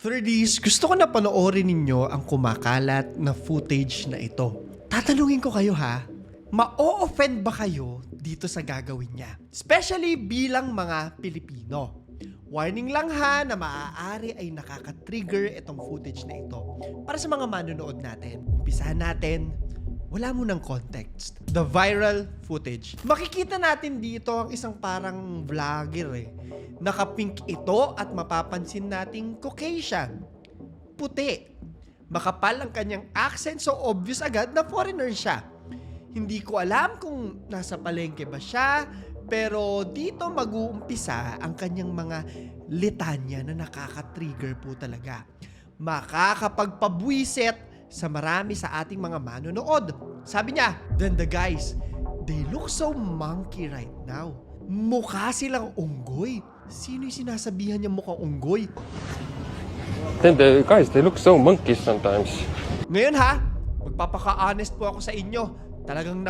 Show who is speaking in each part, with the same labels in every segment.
Speaker 1: 30s, gusto ko na panoorin ninyo ang kumakalat na footage na ito. Tatanungin ko kayo ha, ma-o-offend ba kayo dito sa gagawin niya? Especially bilang mga Pilipino. Warning lang ha na maaari ay nakaka-trigger itong footage na ito. Para sa mga manonood natin, umpisahan natin, wala mo ng context. The viral footage. Makikita natin dito ang isang parang vlogger Naka-pink ito at mapapansin nating Caucasian. Puti. Makapal ang kanyang accent so obvious agad na foreigner siya. Hindi ko alam kung nasa palengke ba siya, pero dito mag-uumpisa ang kanyang mga litanya na nakaka-trigger po talaga. Makakapagpabwisit sa marami sa ating mga manonood. Sabi niya, then the guys, they look so monkey right now. Mukha silang unggoy. Sino yung sinasabihan niya mukhang unggoy?
Speaker 2: Then the guys, they look so monkeys sometimes.
Speaker 1: Ngayon ha, magpapaka-honest po ako sa inyo. Talagang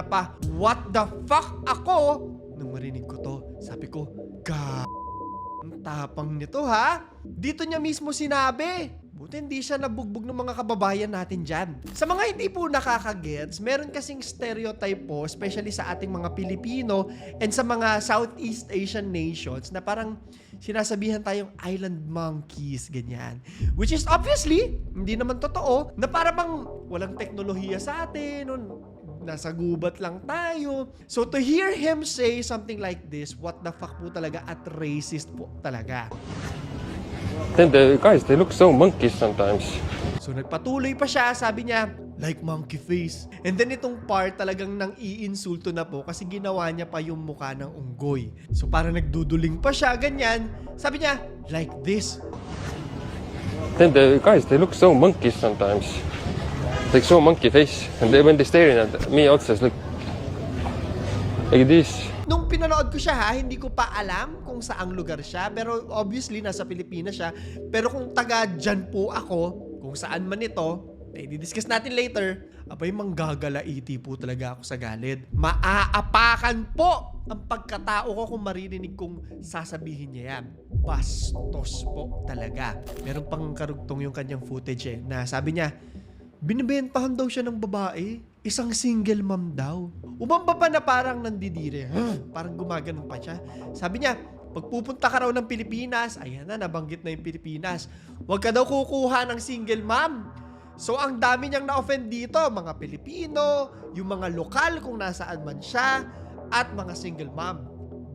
Speaker 1: what the fuck ako nung marinig ko to. Sabi ko, ang tapang nito ha. Dito niya mismo sinabi. Buti hindi siya nabugbog ng mga kababayan natin dyan. Sa mga hindi po nakakagets, meron kasing stereotype po, especially sa ating mga Pilipino and sa mga Southeast Asian nations na parang sinasabihan tayong island monkeys, ganyan. Which is obviously, hindi naman totoo, na para bang walang teknolohiya sa atin, nasa gubat lang tayo. So to hear him say something like this, what the fuck po talaga at racist po talaga.
Speaker 2: Then the guys, they look so monkeys sometimes.
Speaker 1: So nagpatuloy pa siya, sabi niya, like monkey face. And then itong part talagang nang iinsulto na po kasi ginawa niya pa yung mukha ng unggoy. So parang nagduduling pa siya, ganyan. Sabi niya, like this.
Speaker 2: Then the guys, they look so monkeys sometimes. Like so monkey face. And when they're staring at me also, it's like this.
Speaker 1: Nung pinanood ko siya ha, hindi ko pa alam kung saang lugar siya. Pero obviously, nasa Pilipinas siya. Pero kung taga dyan po ako, kung saan man ito, i-discuss natin later, abay manggagalaiti po talaga ako sa galid. Maaapakan po ang pagkatao ko kung maririnig kong sasabihin niya yan. Bastos po talaga. Meron pang karugtong yung kanyang footage na sabi niya, binibentahan daw siya ng babae. Isang single mom daw. Umamba pa na parang nandidire. Parang gumaganon pa siya. Sabi niya, pagpupunta ka raw ng Pilipinas, ayan na, nabanggit na yung Pilipinas. Huwag ka daw kukuha ng single mom. So, ang dami niyang na-offend dito. Mga Pilipino, yung mga lokal kung nasaan man siya, at mga single mom.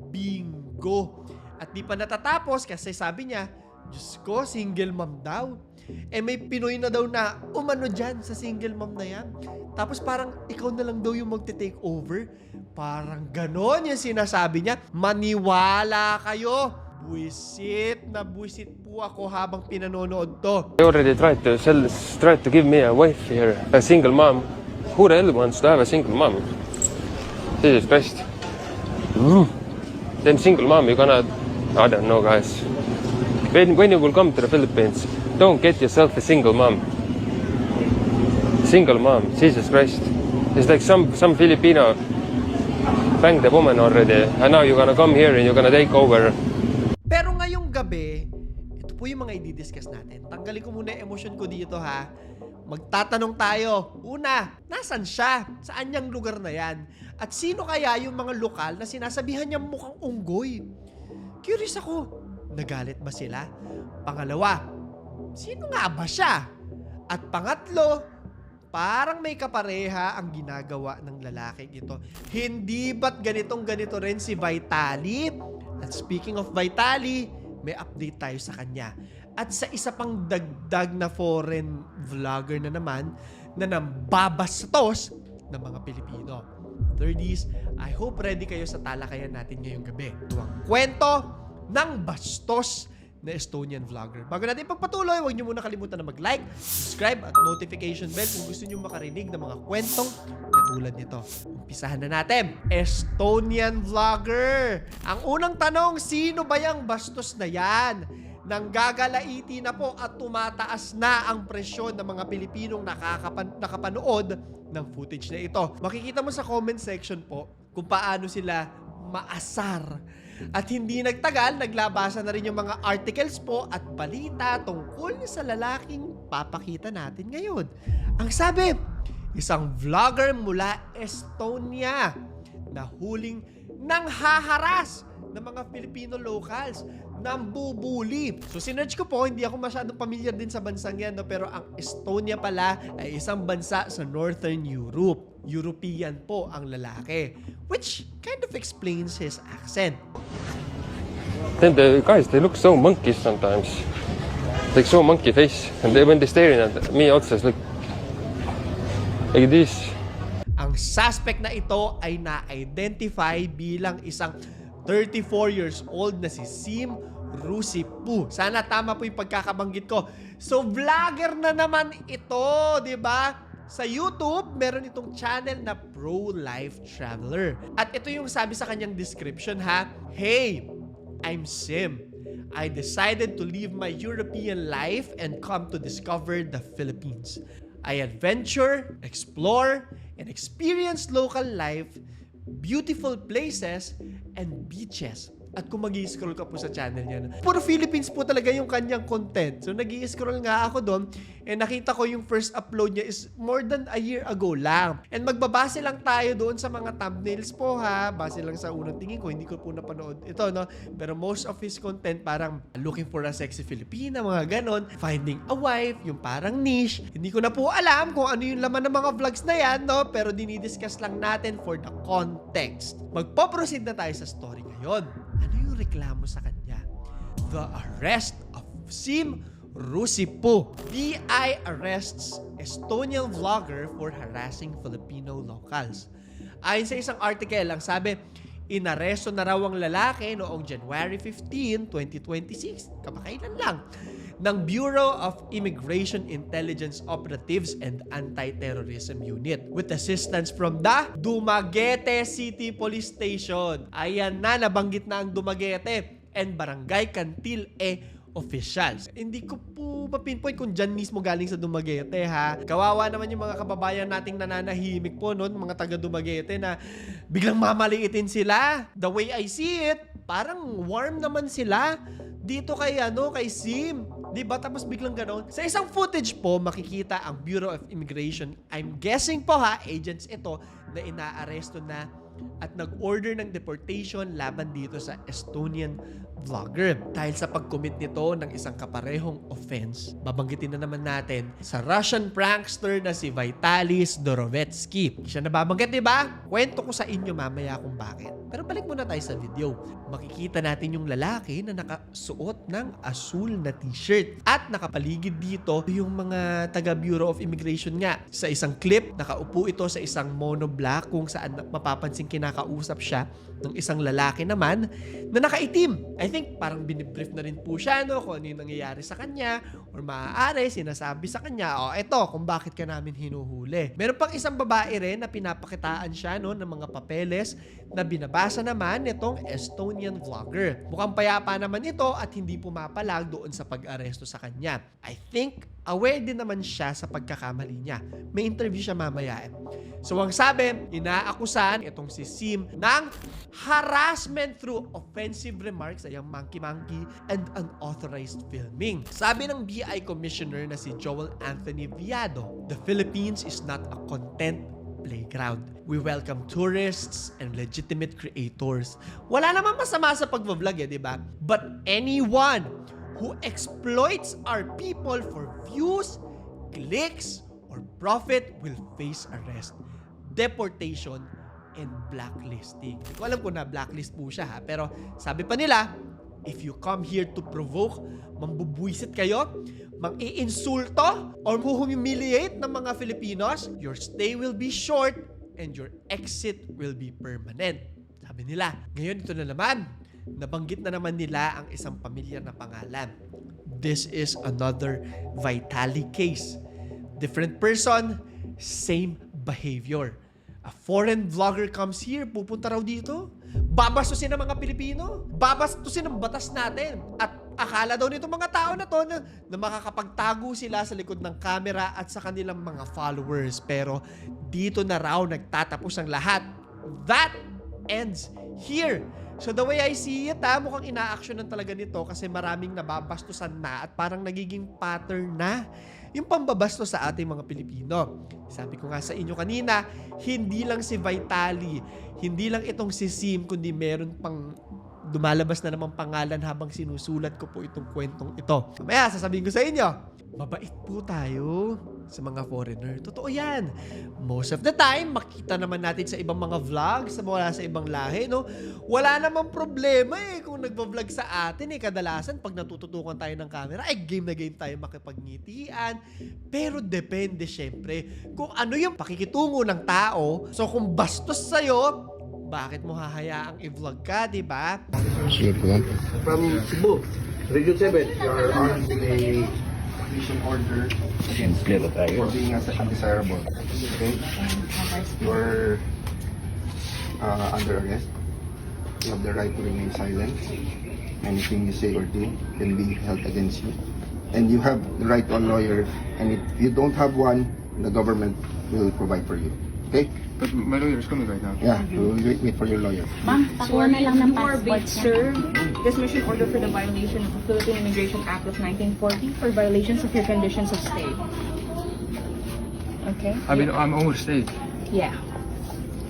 Speaker 1: Bingo. At di pa natatapos kasi sabi niya, Diyos ko, single mom daw. May Pinoy na daw na umano dyan sa single mom na yan. Tapos parang ikaw na lang daw yung magte-take over. Parang ganon yung sinasabi niya. Maniwala kayo. Buisit na buisit po ako habang pinanonood to.
Speaker 2: They already tried to give me a wife here, a single mom. Who the hell wants to have a single mom? Jesus Christ. Then single mom, you're gonna, I don't know guys. When you will come to the Philippines, don't get yourself a single mom. Single mom, Jesus Christ. It's like some Filipino banged the woman already, and now you're gonna come here and you're gonna take over.
Speaker 1: Pero ngayong gabi, ito po yung mga i-discuss natin. Tanggalin ko muna yung emotion ko dito ha. Magtatanong tayo. Una, nasan siya? Saan niyang lugar na yan? At sino kaya yung mga lokal na sinasabihan niya mukhang unggoy? Curious ako. Nagalit ba sila? Pangalawa, sino nga ba siya? At pangatlo, parang may kapareha ang ginagawa ng lalaki ito. Hindi ba't ganito rin si Vitali? At speaking of Vitali, may update tayo sa kanya. At sa isa pang dagdag na foreign vlogger na naman na nambabastos ng mga Pilipino. 30s, I hope ready kayo sa talakayan natin ngayong gabi. Ito ang kwento ng bastos na Estonian vlogger. Bago natin pagpatuloy, huwag niyo muna kalimutan na mag-like, subscribe at notification bell kung gusto niyo makarinig ng mga kwentong katulad nito. Umpisahan na natin. Estonian vlogger. Ang unang tanong, sino ba yung bastos na yan? Nanggagalaiti na po at tumataas na ang presyon ng mga Pilipinong nakapanood ng footage na ito. Makikita mo sa comment section po kung paano sila maasar At hindi nagtagal, naglabasan na rin yung mga articles po at balita tungkol sa lalaking papakita natin ngayon. Ang sabi, isang vlogger mula Estonia na huling nanghaharas ng mga Filipino locals, nambubuli. So sinerch ko po, hindi ako masyadong familiar din sa bansang yan, no? Pero ang Estonia pala ay isang bansa sa Northern Europe. European po ang lalaki, which kind of explains his accent.
Speaker 2: Then the guys, they look so monkeys sometimes. Like so monkey face. And when they're staring at me also, it's like this.
Speaker 1: Ang suspect na ito ay na-identify bilang isang 34 years old na si Sim Rusipu. Sana tama po yung pagkakabanggit ko. So, vlogger na naman ito, di ba? Sa YouTube, meron itong channel na Pro-Life Traveler. At ito yung sabi sa kanyang description ha. Hey, I'm Sim. I decided to leave my European life and come to discover the Philippines. I adventure, explore, and experience local life, beautiful places, and beaches. At kung mag-i-scroll ka po sa channel niya, puro Philippines po talaga yung kanyang content. So nag-i-scroll nga ako doon, and nakita ko yung first upload niya is more than a year ago lang. And magbabase lang tayo doon sa mga thumbnails po ha. Base lang sa unang tingin ko, hindi ko po napanood ito, no? Pero most of his content parang looking for a sexy Filipina, mga ganon. Finding a wife, yung parang niche. Hindi ko na po alam kung ano yung laman ng mga vlogs na yan, no? Pero dinidiscuss lang natin for the context. Magpo-proceed na tayo sa story ngayon. Ano yung reklamo sa kanya? The arrest of Sim Rusipu. BI arrests Estonian vlogger for harassing Filipino locals. Ayon sa isang article, ang sabi, inaresto na raw ang lalaki noong January 15, 2026, kamakailan lang, ng Bureau of Immigration Intelligence Operatives and Anti-Terrorism Unit with assistance from the Dumaguete City Police Station. Ayan na, nabanggit na ang Dumaguete and Barangay Cantil officials. Hindi ko po mapinpoint kung dyan mismo galing sa Dumaguete ha. Kawawa naman yung mga kababayan nating nananahimik po noon, mga taga Dumaguete na biglang mamaliitin sila. The way I see it, parang warm naman sila dito kay kay Sim. Diba? Tapos biglang ganon. Sa isang footage po, makikita ang Bureau of Immigration. I'm guessing po ha, agents ito na inaaresto na at nag-order ng deportation laban dito sa Estonian vlogger. Dahil sa pag-commit nito ng isang kaparehong offense, babanggitin na naman natin sa Russian prankster na si Vitalis Dorovetsky. Siya nababanggit, diba? Kwento ko sa inyo mamaya kung bakit. Pero balik muna tayo sa video. Makikita natin yung lalaki na nakasuot ng asul na t-shirt at nakapaligid dito yung mga taga Bureau of Immigration nga. Sa isang clip, nakaupo ito sa isang monoblock kung saan mapapansin kinakausap siya ng isang lalaki naman na nakaitim. I think parang binibrief na rin po siya kung ano yung nangyayari sa kanya or maaari sinasabi sa kanya, eto kung bakit ka namin hinuhuli. Meron pang isang babae rin na pinapakitaan siya ng mga papeles na binabasa naman nitong Estonian vlogger. Mukhang payapa naman ito at hindi pumapalag doon sa pag-aresto sa kanya. I think aware din naman siya sa pagkakamali niya. May interview siya mamaya. So ang sabi, inaakusan itong si Sim ng harassment through offensive remarks, ayang monkey-monkey, and unauthorized filming. Sabi ng BI Commissioner na si Joel Anthony Viado, the Philippines is not a content playground. We welcome tourists and legitimate creators. Wala naman masama sa pag-vlog di ba? But anyone who exploits our people for views, clicks, or profit will face arrest, deportation, and blacklisting. Hindi ko alam kung na-blacklist po siya ha, pero sabi pa nila, if you come here to provoke, mambubuisit kayo, mang-iinsulto, or humiliate ng mga Filipinos, your stay will be short and your exit will be permanent. Sabi nila. Ngayon ito na naman, nabanggit na naman nila ang isang pamilyar na pangalan. This is another Vitali case. Different person, same behavior. A foreign vlogger comes here, pupunta raw dito, babastusin ng mga Pilipino, babastusin ng batas natin. At akala daw nito mga tao na to na makakapagtago sila sa likod ng camera at sa kanilang mga followers. Pero dito na raw nagtatapos ang lahat. That ends here. So the way I see it, mukhang ina-actionan talaga nito kasi maraming nababastusan na at parang nagiging pattern na yung pambabastos sa ating mga Pilipino. Sabi ko nga sa inyo kanina, hindi lang si Vitali, hindi lang itong si Sim, kundi meron pang dumalabas na namang pangalan habang sinusulat ko po itong kwentong ito. Mamaya, sasabihin ko sa inyo, mabait po tayo sa mga foreigner. Totoo yan. Most of the time, makita naman natin sa ibang mga vlogs, mula sa ibang lahi, no? Wala namang problema kung nagbablog sa atin kadalasan pag natututukan tayo ng camera, game na game tayo makipagngitian. Pero depende syempre kung ano yung pakikitungo ng tao. So kung bastos sa'yo, bakit mo hahayaang i-vlog ka, di ba?
Speaker 3: From Cebu, Region 7, you are on a mission order for being undesirable. Okay? You are under arrest. You have the right to remain silent. Anything you say or do can be held against you. And you have the right to a lawyer. And if you don't have one, the government will provide for you. Okay?
Speaker 2: But my lawyer is coming right now.
Speaker 3: Yeah, we'll wait for your lawyer.
Speaker 4: Ma'am, pakuha na lang ng
Speaker 5: You are being
Speaker 4: passport
Speaker 5: served this mission order for the violation of the Philippine Immigration Act of 1940 for violations of your conditions of stay. Okay?
Speaker 2: I'm overstayed.
Speaker 5: Yeah.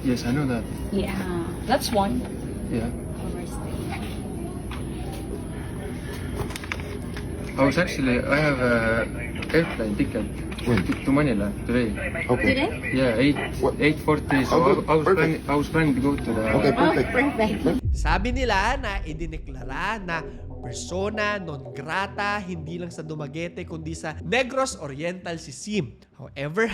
Speaker 2: Yes, I know that.
Speaker 5: Yeah. That's one.
Speaker 2: Yeah. I have a airplane ticket to Manila today.
Speaker 3: Okay.
Speaker 2: Yeah, 8:40. So
Speaker 3: Oh,
Speaker 2: I was
Speaker 3: perfect.
Speaker 2: planning to go to the.
Speaker 3: Okay, perfect.
Speaker 4: Perfect.
Speaker 1: Sabi nila na idineklara na persona non grata hindi lang sa Dumaguete kundi sa Negros Oriental si Sim. However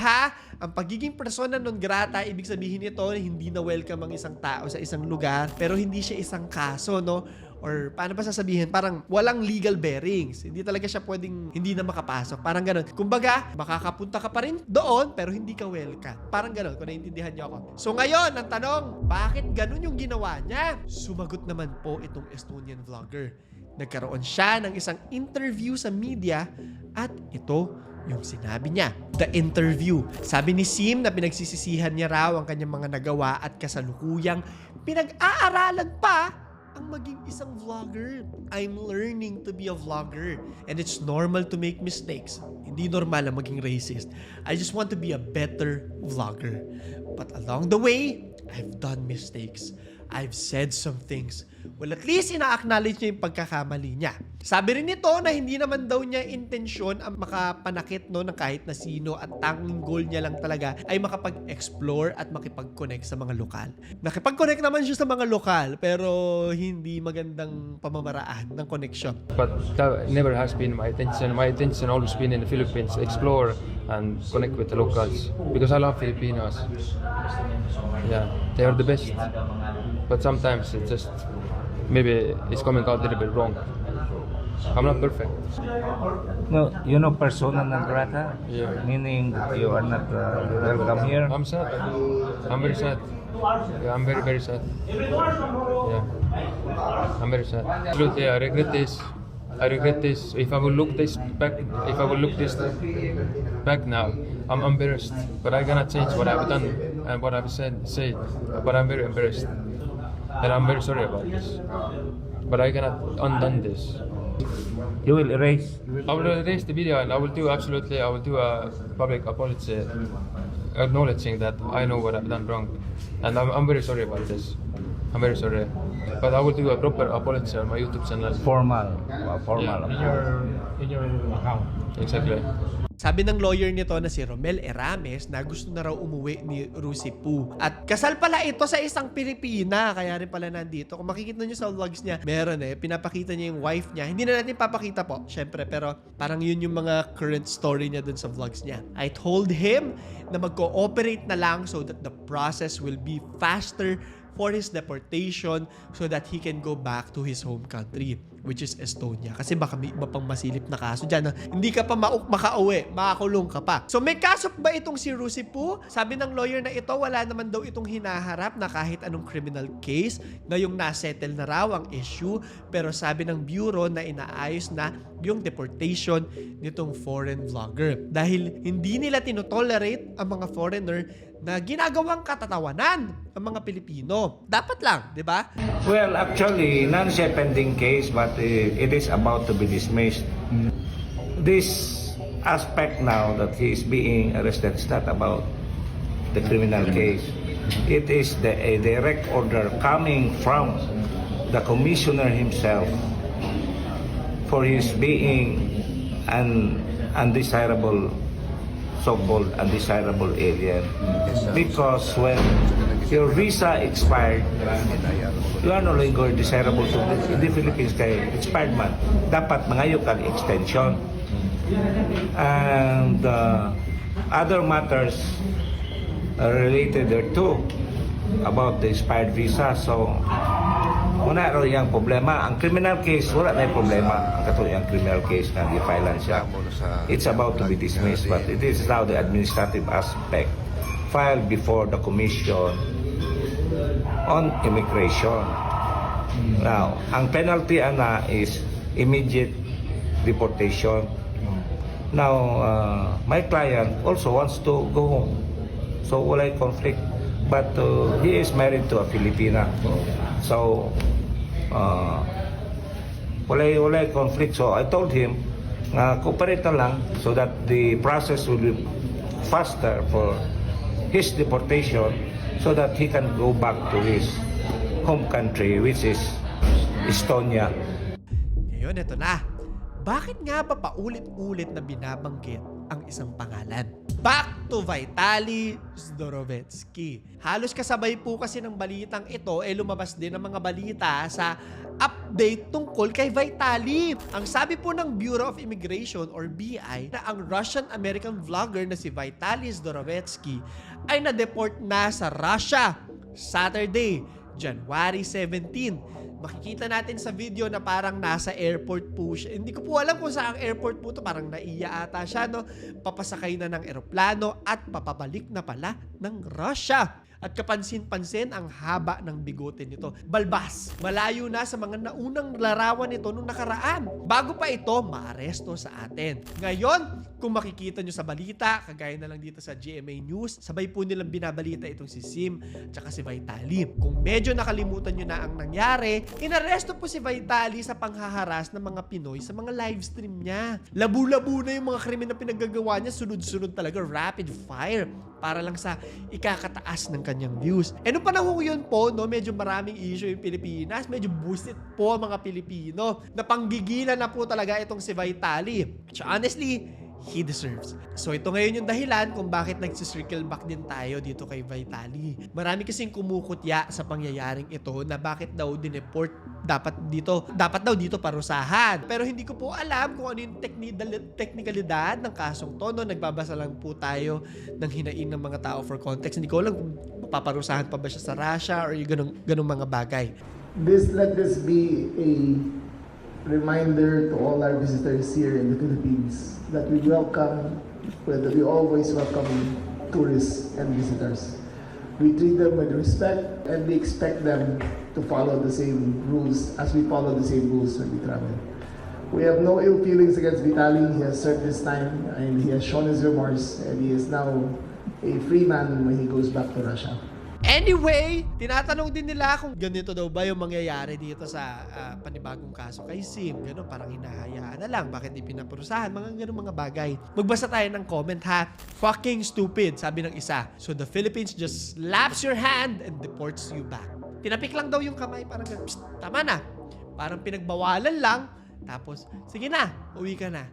Speaker 1: ang pagiging persona non grata, ibig sabihin nito hindi na welcome ang isang tao sa isang lugar pero hindi siya isang kaso, no? Or paano ba sasabihin? Parang walang legal bearings. Hindi talaga siya pwedeng hindi na makapasok. Parang ganun. Kumbaga, makakapunta ka pa rin doon pero hindi ka welcome. Parang ganun, kung naiintindihan niyo ako. So ngayon, ang tanong, bakit ganun yung ginawa niya? Sumagot naman po itong Estonian vlogger. Nagkaroon siya ng isang interview sa media at ito yung sinabi niya. The interview. Sabi ni Sim na pinagsisisihan niya raw ang kanyang mga nagawa at kasalukuyang pinag-aaralan pa ang maging isang vlogger. I'm learning to be a vlogger. And it's normal to make mistakes. Hindi normal na maging racist. I just want to be a better vlogger. But along the way, I've done mistakes. I've said some things. Well, at least ina-acknowledge niya yung pagkakamali niya. Sabi rin nito na hindi naman daw niya intensyon ang makapanakit ng kahit na sino at tanging goal niya lang talaga ay makapag-explore at makipag-connect sa mga lokal. Nakipag-connect naman siya sa mga lokal pero hindi magandang pamamaraan ng connection.
Speaker 2: But that never has been my intention. My intention always been in the Philippines, explore and connect with the locals because I love Filipinos. Yeah, they are the best. But sometimes it just maybe it's coming out a little bit wrong. I'm not perfect.
Speaker 6: No, you know persona non grata?
Speaker 2: Yeah.
Speaker 6: Meaning you are not welcome here?
Speaker 2: I'm sad. I'm very sad. Yeah, I'm very, very sad. Yeah. I'm very sad. Absolutely, I regret this. I regret this. If I will look this back now, I'm embarrassed. But I cannot change what I've done and what I've said. But I'm very embarrassed. And I'm very sorry about this. But I cannot undone this.
Speaker 6: You will erase.
Speaker 2: I will erase the video and I will do a public apology acknowledging that I know what I've done wrong. And I'm very sorry about this. I'm very sorry. But I will do a proper apology on my YouTube channel.
Speaker 6: Formal. Formal.
Speaker 2: Yeah.
Speaker 6: In your account.
Speaker 2: Exactly.
Speaker 1: Sabi ng lawyer nito na si Romel Erames na gusto na raw umuwi ni Rusi Poo. At kasal pala ito sa isang Pilipina, kaya rin pala nandito. Kung makikita nyo sa vlogs niya, meron pinapakita niya yung wife niya. Hindi na natin papakita po, syempre, pero parang yun yung mga current story niya dun sa vlogs niya. I told him na mag-cooperate na lang so that the process will be faster for his deportation so that he can go back to his home country, which is Estonia. Kasi baka may iba pang masilip na kaso dyan na hindi ka pa makauwi, makakulong ka pa. So may kaso ba itong si Rusi Poo? Sabi ng lawyer na ito, wala naman daw itong hinaharap na kahit anong criminal case, ngayong nasettle na raw ang issue, pero sabi ng bureau na inaayos na yung deportation nitong foreign vlogger. Dahil hindi nila tinotolerate ang mga foreigner na ginagawang katatawanan ng mga Pilipino. Dapat lang, di ba?
Speaker 6: Well, actually, not siya pending case, but it is about to be dismissed. This aspect now that he is being arrested is not about the criminal case. It is a direct order coming from the commissioner himself for his being an undesirable, so-called undesirable alien. Because when your visa expired, you are no longer desirable to the Philippines kay expired man. Dapat mangayo kang extension. And other matters related thereto about the expired visa. So, wala rin yung problema. Ang criminal case, wala na yung problema. Ang katulad yung criminal case na i-filean siya. It's about to be dismissed, but it is now the administrative aspect filed before the Commission on Immigration. Now, ang penalty ana is immediate deportation. Now, my client also wants to go home. So, wala yung conflict. But he is married to a Filipina. So, wala yung conflict. So, I told him, cooperate na lang so that the process will be faster for his deportation so that he can go back to his home country, which is Estonia.
Speaker 1: Ngayon, ito na. Bakit nga ba paulit-ulit na binabanggit ang isang pangalan? Back to Vitaly Zdorovetsky. Halos kasabay po kasi ng balitang ito, lumabas din ang mga balita sa update tungkol kay Vitaly. Ang sabi po ng Bureau of Immigration or BI na ang Russian-American vlogger na si Vitaly Zdorovetsky ay na-deport na sa Russia Saturday, January 17. Makikita natin sa video na parang nasa airport po siya. Hindi ko po alam kung saang airport po to. Parang naiya ata siya, no? Papasakay na ng eroplano at papabalik na pala ng Russia. At kapansin-pansin ang haba ng bigote nito. Balbas. Malayo na sa mga naunang larawan nito nung nakaraan. Bago pa ito, maaresto sa atin. Ngayon, kung makikita nyo sa balita, kagaya na lang dito sa GMA News, sabay po nilang binabalita itong si Sim at si Vitaly. Kung medyo nakalimutan nyo na ang nangyari, inaresto po si Vitaly sa panghaharas ng mga Pinoy sa mga live stream niya. Labu-labu na yung mga krimen na pinaggagawa niya, sunod-sunod talaga, rapid fire, para lang sa ikakataas ng kanyang views. Nung panahon yun po, no, medyo maraming issue yung Pilipinas, medyo boosted po ang mga Pilipino. Napanggigilan na po talaga itong si Vitaly. So honestly, he deserves. So ito ngayon yung dahilan kung bakit nagsisircle back din tayo dito kay Vitaly. Marami kasing kumukutya sa pangyayaring ito na bakit daw dineport dapat daw dito parusahan. Pero hindi ko po alam kung ano yung teknikalidad ng kasong to. No? Nagbabasa lang po tayo ng hinaing ng mga tao for context. Hindi ko alam kung paparusahan pa ba siya sa Russia or yung ganong mga bagay.
Speaker 4: Let this be a reminder to all our visitors here in the Philippines that we always welcome tourists and visitors. We treat them with respect and we expect them to follow the same rules as we follow the same rules when we travel. We have no ill feelings against Vitaly. He has served his time and he has shown his remorse and he is now a free man when he goes back to Russia.
Speaker 1: Anyway, tinatanong din nila kung ganito daw ba yung mangyayari dito sa panibagong kaso kay Sim. Ganun, parang hinahayaan na lang. Bakit di pinaparusahan? Mga ganun mga bagay. Magbasa tayo ng comment ha. Fucking stupid, sabi ng isa. So the Philippines just slaps your hand and deports you back. Tinapik lang daw yung kamay. Parang ganun, psst, tama na. Parang pinagbawalan lang. Tapos, sige na, uwi ka na.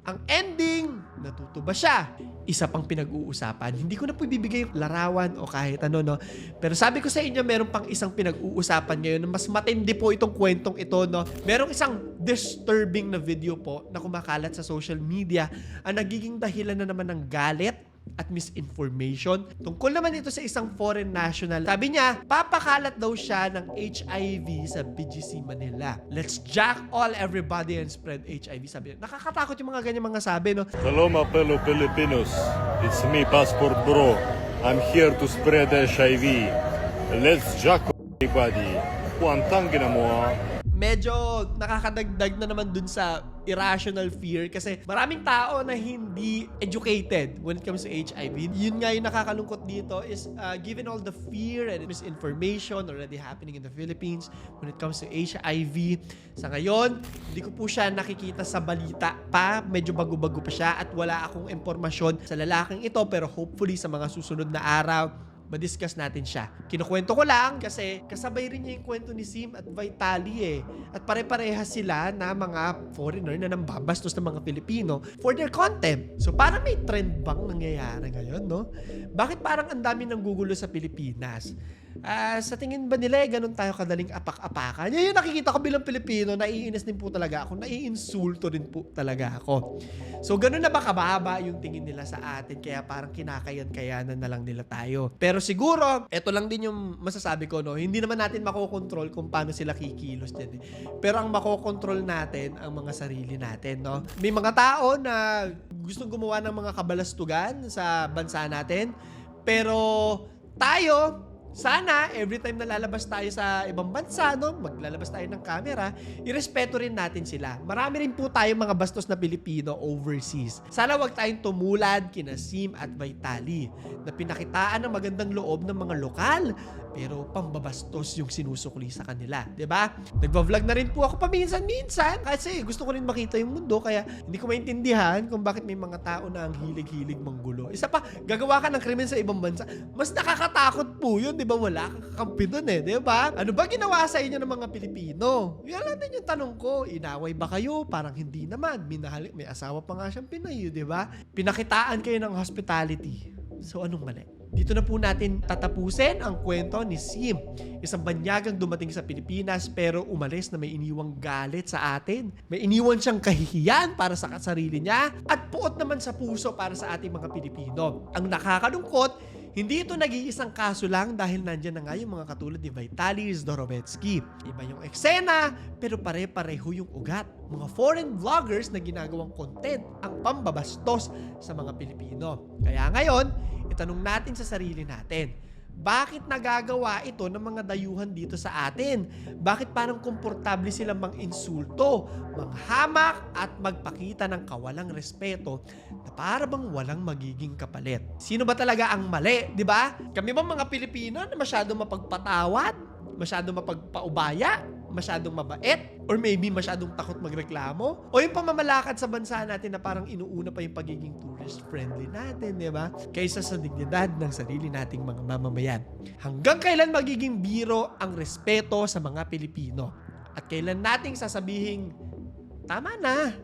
Speaker 1: Ang ending, natutuba siya. Isa pang pinag-uusapan. Hindi ko na po ibibigay yung larawan o kahit ano, no? Pero sabi ko sa inyo, meron pang isang pinag-uusapan ngayon na mas matindi po itong kwentong ito, no? Merong isang disturbing na video po na kumakalat sa social media ang nagiging dahilan na naman ng galit at misinformation. Tungkol naman ito sa isang foreign national. Sabi niya, papakalat daw siya ng HIV sa BGC Manila. Let's jack all everybody and spread HIV. Sabi niya, nakakatakot yung mga ganyan mga sabi, no?
Speaker 7: Hello, my fellow Filipinos. It's me, Passport Bro. I'm here to spread HIV. Let's jack everybody. Kuantang gina mo,
Speaker 1: medyo nakakadagdag na naman dun sa irrational fear kasi maraming tao na hindi educated when it comes to HIV. Yun nga yung nakakalungkot dito is given all the fear and misinformation already happening in the Philippines when it comes to HIV. Sa ngayon, hindi ko po siya nakikita sa balita pa. Medyo bago-bago pa siya at wala akong impormasyon sa lalaking ito pero hopefully sa mga susunod na araw, ma-discuss natin siya. Kinukwento ko lang kasi kasabay rin niya yung kwento ni Sim at Vitali eh. At pare-parehas sila na mga foreigner na nambabastos ng mga Pilipino for their content. So parang may trend bang nangyayari ngayon, no? Bakit parang ang dami ng gugulo sa Pilipinas? Sa tingin ba nila ganun tayo kadaling apak-apakan? Yan yung nakikita ko bilang Pilipino, naiinis din po talaga ako, naiinsulto din po talaga ako. So ganun na ba kababa yung tingin nila sa atin kaya parang kinakayan-kayanan na lang nila tayo. Pero siguro, eto lang din yung masasabi ko, no? Hindi naman natin makokontrol kung paano sila kikilos dyan eh. Pero ang makokontrol natin ang mga sarili natin, no? May mga tao na gustong gumawa ng mga kabalastugan sa bansa natin, pero tayo, sana, every time na lalabas tayo sa ibang bansa, no, maglalabas tayo ng camera, irespeto rin natin sila. Marami rin po tayong mga bastos na Pilipino overseas. Sana wag tayong tumulad kina Sim at Vitali na pinakitaan ng magandang loob ng mga lokal pero pambabastos yung sinusukli sa kanila. 'Di ba? Nagva-vlog na rin po ako paminsan-minsan kasi gusto ko rin makita yung mundo kaya hindi ko maintindihan kung bakit may mga tao na ang hilig-hilig manggulo. Isa pa, gagawa ka ng krimen sa ibang bansa, mas nakakatakot po yun. Di ba wala kang kakampi dun eh, di ba? Ano ba ginawa sa inyo ng mga Pilipino? Yan lang din yung tanong ko, inaway ba kayo? Parang hindi naman, minahal, may asawa pa nga siyang Pinoy, di ba? Pinakitaan kayo ng hospitality. So anong mali? Dito na po natin tatapusin ang kwento ni Sim. Isang banyagang dumating sa Pilipinas pero umalis na may iniwang galit sa atin. May iniwan siyang kahihiyan para sa sarili niya at puot naman sa puso para sa ating mga Pilipino. Ang nakakalungkot, hindi ito nag-iisang kaso lang dahil nandyan na nga yung mga katulad ni Vitali Zdorowetsky. Iba yung eksena, pero pare-pareho yung ugat. Mga foreign vloggers na ginagawang content ang pambabastos sa mga Pilipino. Kaya ngayon, itanong natin sa sarili natin, bakit nagagawa ito ng mga dayuhan dito sa atin? Bakit parang komportable silang mang-insulto, manghamak at magpakita ng kawalang respeto na para bang walang magiging kapalit? Sino ba talaga ang mali, di ba? Kami ba mga Pilipino na masyadong mapagpatawad, masyadong mapagpaubaya, masyadong mabait, or maybe masyadong takot magreklamo? O yung pamamalakad sa bansa natin na parang inuuna pa yung pagiging tourist-friendly natin, di ba? Kaysa sa dignidad ng sarili nating mga mamamayan. Hanggang kailan magiging biro ang respeto sa mga Pilipino? At kailan nating sasabihin, tama na,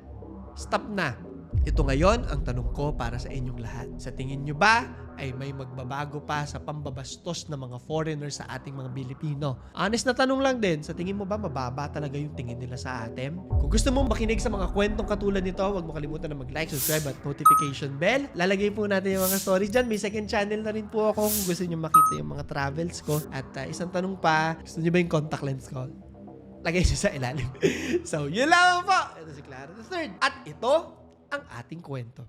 Speaker 1: stop na. Ito ngayon ang tanong ko para sa inyong lahat. Sa tingin nyo ba ay may magbabago pa sa pambabastos ng mga foreigner sa ating mga Pilipino? Honest na tanong lang din, sa tingin mo ba mababa talaga yung tingin nila sa atin? Kung gusto mong makinig sa mga kwentong katulad nito, huwag mo kalimutan na mag-like, subscribe at notification bell. Lalagay po natin yung mga stories dyan. May second channel na rin po ako kung gusto nyo makita yung mga travels ko. At isang tanong pa, gusto nyo ba yung contact lens ko? Lagay nyo sa ilalim. So, yun lang po. Ito si Clara III. At ito ang ating kwento.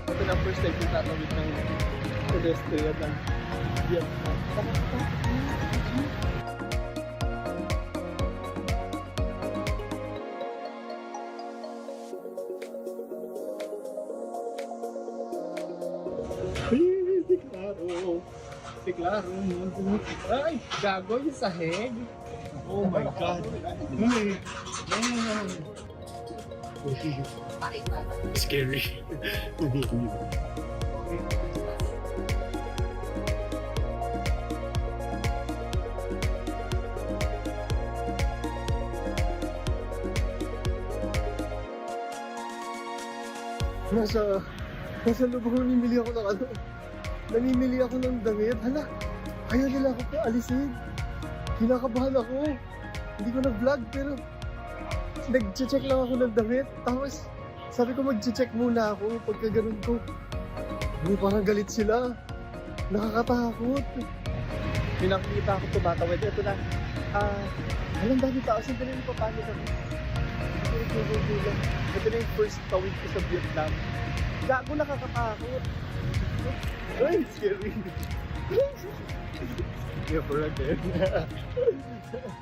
Speaker 4: Ito na first time yung tatawid ng pedestrian ng Vietnam. Si Claro. Ay, gago yung sahig.
Speaker 1: Oh my God.
Speaker 7: Scary.
Speaker 4: Nasa lubong namimili ako ng namimili ako ng damit. Hala, ayaw nila ako pa alisin. Kinakabahan ako. Hindi ko nag-vlog pero nag-check lang ako ng damit. Tapos sabi ko mag-check muna ako pagka ganun ko. Parang galit sila. Nakakatakot. Pinakita ako tumatawid. Ito na. Alam dami tao. Sandali pa paano kami.
Speaker 8: lang. Ito na yung first tawid ko sa Vietnam. Gago, nakakatakot. Ay, scary. Yeah, for a